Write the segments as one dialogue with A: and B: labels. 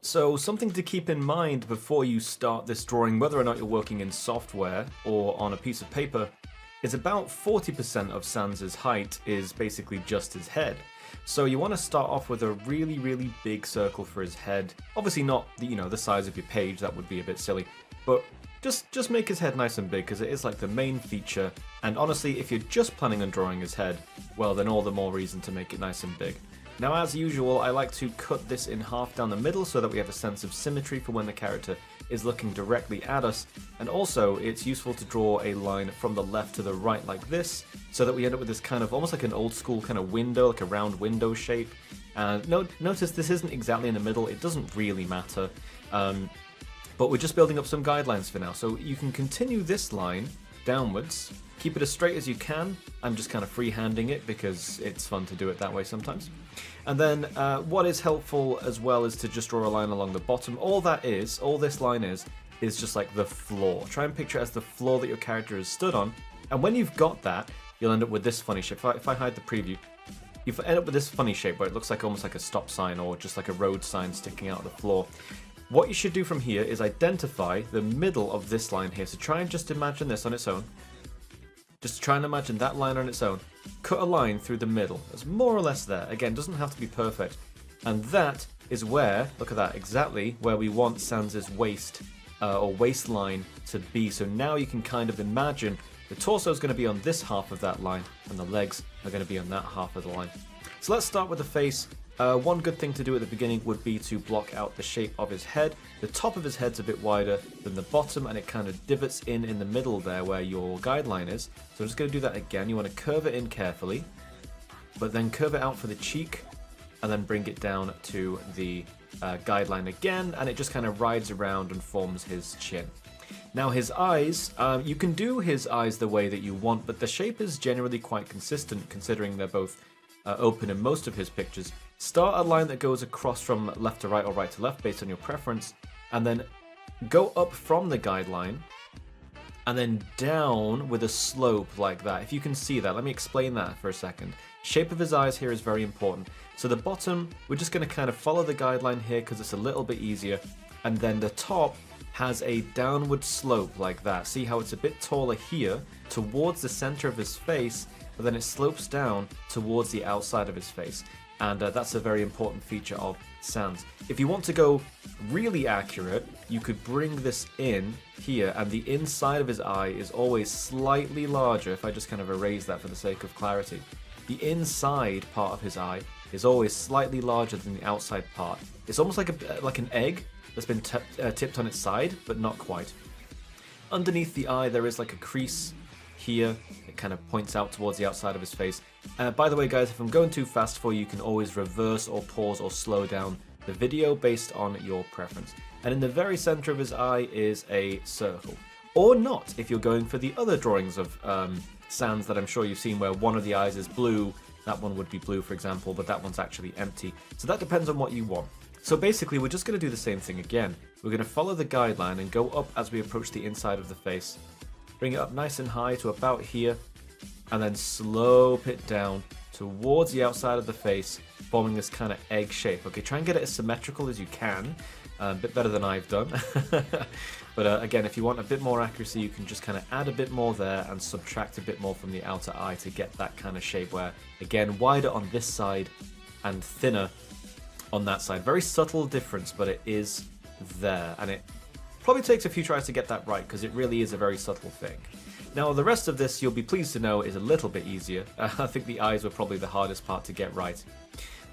A: So something to keep in mind before you start this drawing, whether or not you're working in software or on a piece of paper, is about 40% of Sans' height is basically just his head. So you want to start off with a really big circle for his head. Obviously not the size of your page, that would be a bit silly, but just make his head nice and big because it is like the main feature. And honestly, if you're just planning on drawing his head, well then all the more reason to make it nice and big. Now, as usual, I like to cut this in half down the middle so that we have a sense of symmetry for when the character is looking directly at us. And also, it's useful to draw a line from the left to the right like this, so that we end up with this kind of, almost like an old school kind of window, like a round window shape. And notice this isn't exactly in the middle, it doesn't really matter. But we're just building up some guidelines for now. So you can continue this line downwards, keep it as straight as you can. I'm just kind of freehanding it because it's fun to do it that way sometimes. And then what is helpful as well is to just draw a line along the bottom. All this line is just like the floor. Try and picture it as the floor that your character is stood on. And when you've got that, you'll end up with this funny shape. If I hide the preview, you end up with this funny shape where it looks like almost like a stop sign or just like a road sign sticking out of the floor. What you should do from here is identify the middle of this line here. So try and just imagine this on its own. Just try and imagine that line on its own. Cut a line through the middle. It's more or less there. Again, doesn't have to be perfect. And that is where, look at that, exactly where we want Sans' waist or waistline to be. So now you can kind of imagine the torso is going to be on this half of that line and the legs are going to be on that half of the line. So let's start with the face. One good thing to do at the beginning would be to block out the shape of his head. The top of his head's a bit wider than the bottom and it kind of divots in the middle there where your guideline is. So I'm just going to do that again. You want to curve it in carefully, but then curve it out for the cheek and then bring it down to the guideline again, and it just kind of rides around and forms his chin. Now his eyes, you can do his eyes the way that you want, but the shape is generally quite consistent considering they're both open in most of his pictures. Start a line that goes across from left to right or right to left based on your preference, and then go up from the guideline and then down with a slope like that. If you can see that, let me explain that for a second. Shape of his eyes here is very important. So the bottom, we're just going to kind of follow the guideline here because it's a little bit easier, and then the top has a downward slope like that. See how it's a bit taller here towards the center of his face, but then it slopes down towards the outside of his face. And that's a very important feature of Sans. If you want to go really accurate, you could bring this in here, and the inside of his eye is always slightly larger. If I just kind of erase that for the sake of clarity, the inside part of his eye is always slightly larger than the outside part. It's almost like an egg that's been tipped on its side, but not quite. Underneath the eye, there is like a crease here. It kind of points out towards the outside of his face. By the way, guys, if I'm going too fast for you, you can always reverse or pause or slow down the video based on your preference. And in the very center of his eye is a circle. Or not, if you're going for the other drawings of Sans that I'm sure you've seen where one of the eyes is blue. That one would be blue, for example, but that one's actually empty. So that depends on what you want. So basically, we're just going to do the same thing again. We're going to follow the guideline and go up as we approach the inside of the face. Bring it up nice and high to about here, and then slope it down towards the outside of the face, forming this kind of egg shape. Okay, try and get it as symmetrical as you can. A bit better than I've done. But again, if you want a bit more accuracy, you can just kind of add a bit more there and subtract a bit more from the outer eye to get that kind of shape where, again, wider on this side and thinner on that side. Very subtle difference, but it is there, and it probably takes a few tries to get that right because it really is a very subtle thing. Now the rest of this, you'll be pleased to know, is a little bit easier. I think the eyes were probably the hardest part to get right.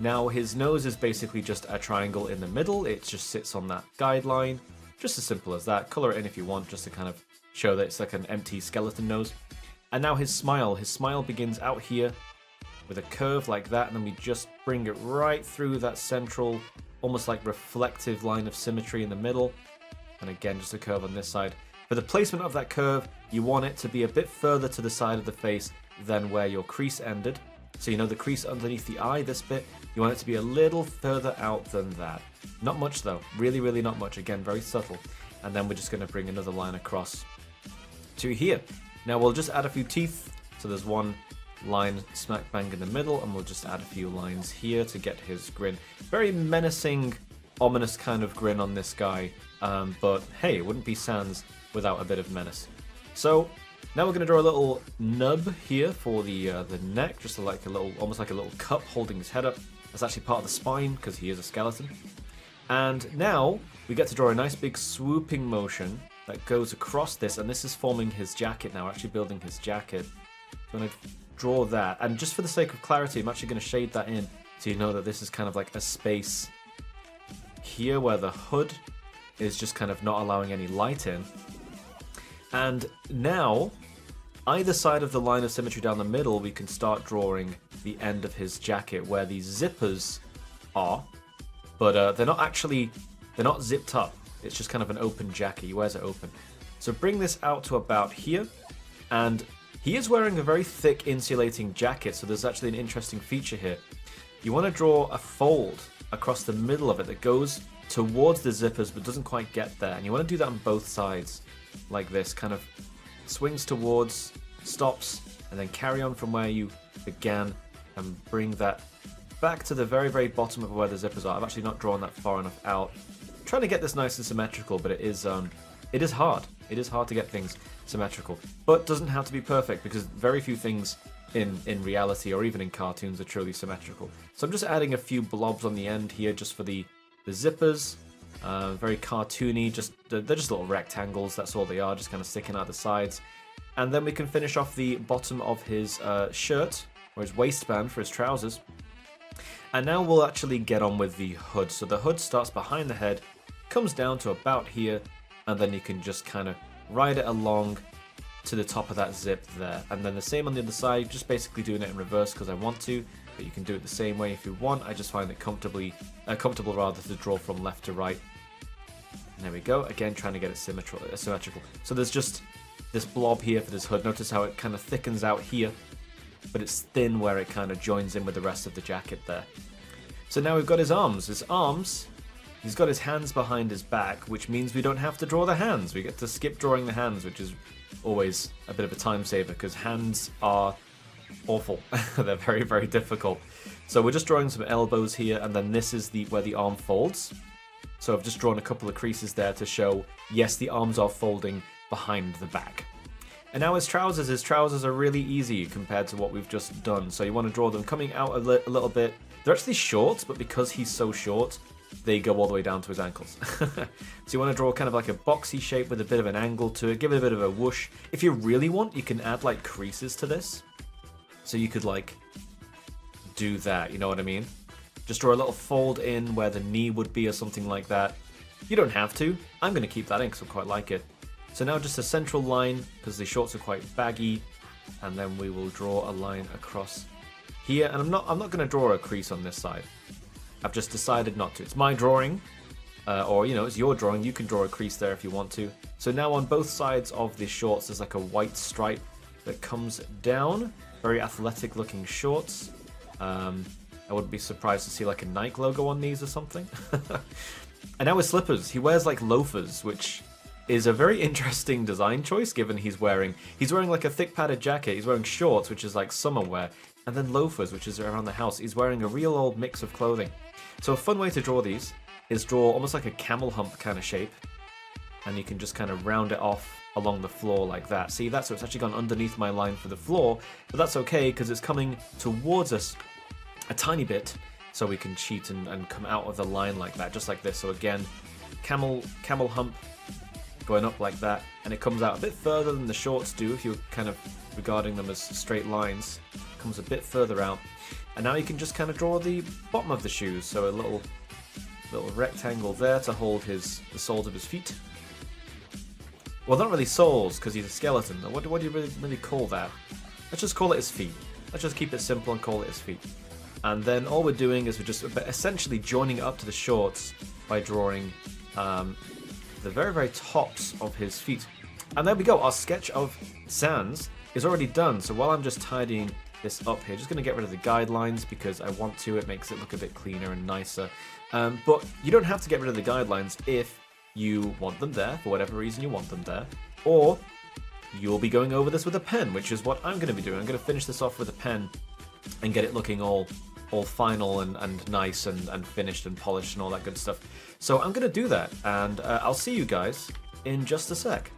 A: Now his nose is basically just a triangle in the middle. It just sits on that guideline. Just as simple as that. Color it in if you want, just to kind of show that it's like an empty skeleton nose. And now his smile begins out here with a curve like that, and then we just bring it right through that central, almost like reflective line of symmetry in the middle. And again, just a curve on this side. For the placement of that curve, you want it to be a bit further to the side of the face than where your crease ended. So you know the crease underneath the eye, this bit, you want it to be a little further out than that. Not much though, really not much. Again, very subtle. And then we're just going to bring another line across to here. Now we'll just add a few teeth. So there's one line smack bang in the middle, and we'll just add a few lines here to get his grin. Very menacing ominous kind of grin on this guy. But hey, it wouldn't be Sans without a bit of menace. So now we're going to draw a little nub here for the neck, just like a little, almost like a little cup holding his head up. That's actually part of the spine because he is a skeleton. And now we get to draw a nice big swooping motion that goes across this, and this is forming his jacket now, actually building his jacket. So I'm going to draw that, and just for the sake of clarity, I'm actually going to shade that in so you know that this is kind of like a space here where the hood is just kind of not allowing any light in. And now, either side of the line of symmetry down the middle, we can start drawing the end of his jacket where these zippers are, but they're not zipped up. It's just kind of an open jacket. He wears it open. So bring this out to about here, and he is wearing a very thick insulating jacket, so there's actually an interesting feature here. You want to draw a fold across the middle of it that goes towards the zippers but doesn't quite get there, and you want to do that on both sides like this, kind of swings towards, stops, and then carry on from where you began and bring that back to the very, very bottom of where the zippers are. I've actually not drawn that far enough out. I'm trying to get this nice and symmetrical, but it is hard. It is hard to get things symmetrical, but doesn't have to be perfect because very few things in reality or even in cartoons are truly symmetrical. So I'm just adding a few blobs on the end here just for the zippers. Very cartoony, they're just little rectangles, that's all they are, just kind of sticking out the sides. And then we can finish off the bottom of his shirt, or his waistband for his trousers. And now we'll actually get on with the hood. So the hood starts behind the head, comes down to about here, and then you can just kind of ride it along to the top of that zip there. And then the same on the other side, just basically doing it in reverse because I want to, but you can do it the same way if you want. I just find it comfortable rather to draw from left to right. And there we go, again trying to get it symmetrical. So there's just this blob here for this hood. Notice how it kind of thickens out here, but it's thin where it kind of joins in with the rest of the jacket there. So now we've got his arms. He's got his hands behind his back, which means we don't have to draw the hands. We get to skip drawing the hands, which is always a bit of a time saver because hands are awful. They're very, very difficult. So we're just drawing some elbows here, and then this is where the arm folds. So I've just drawn a couple of creases there to show, yes, the arms are folding behind the back. And now his trousers are really easy compared to what we've just done. So you want to draw them coming out a little bit. They're actually short, but because he's so short, they go all the way down to his ankles. So you want to draw kind of like a boxy shape with a bit of an angle to it, give it a bit of a whoosh. If you really want, you can add like creases to this. So you could like do that, you know what I mean? Just draw a little fold in where the knee would be or something like that. You don't have to. I'm going to keep that in because I quite like it. So now just a central line because the shorts are quite baggy, and then we will draw a line across here. And I'm not going to draw a crease on this side. I've just decided not to. It's my drawing, or you know, it's your drawing. You can draw a crease there if you want to. So now on both sides of the shorts, there's like a white stripe that comes down. Very athletic looking shorts. I wouldn't be surprised to see like a Nike logo on these or something. And now his slippers. He wears like loafers, which is a very interesting design choice given he's wearing like a thick padded jacket. He's wearing shorts, which is like summer wear, and then loafers, which is around the house. He's wearing a real old mix of clothing. So a fun way to draw these is draw almost like a camel hump kind of shape, and you can just kind of round it off along the floor like that. See that? So it's actually gone underneath my line for the floor, but that's okay because it's coming towards us a tiny bit, so we can cheat and come out of the line like that, just like this. So again, camel hump going up like that, and it comes out a bit further than the shorts do if you're kind of regarding them as straight lines. It comes a bit further out, and now you can just kind of draw the bottom of the shoes. So a little rectangle there to hold the soles of his feet. Well, not really soles because he's a skeleton. What do you really call that? Let's just call it his feet. Let's just keep it simple and call it his feet. And then all we're doing is we're just essentially joining it up to the shorts by drawing the very, very tops of his feet. And there we go. Our sketch of Sans is already done. So while I'm just tidying this up here, just going to get rid of the guidelines because I want to. It makes it look a bit cleaner and nicer. But you don't have to get rid of the guidelines if you want them there, for whatever reason you want them there. Or you'll be going over this with a pen, which is what I'm going to be doing. I'm going to finish this off with a pen and get it looking all all final and nice and finished and polished and all that good stuff. So I'm going to do that, and I'll see you guys in just a sec.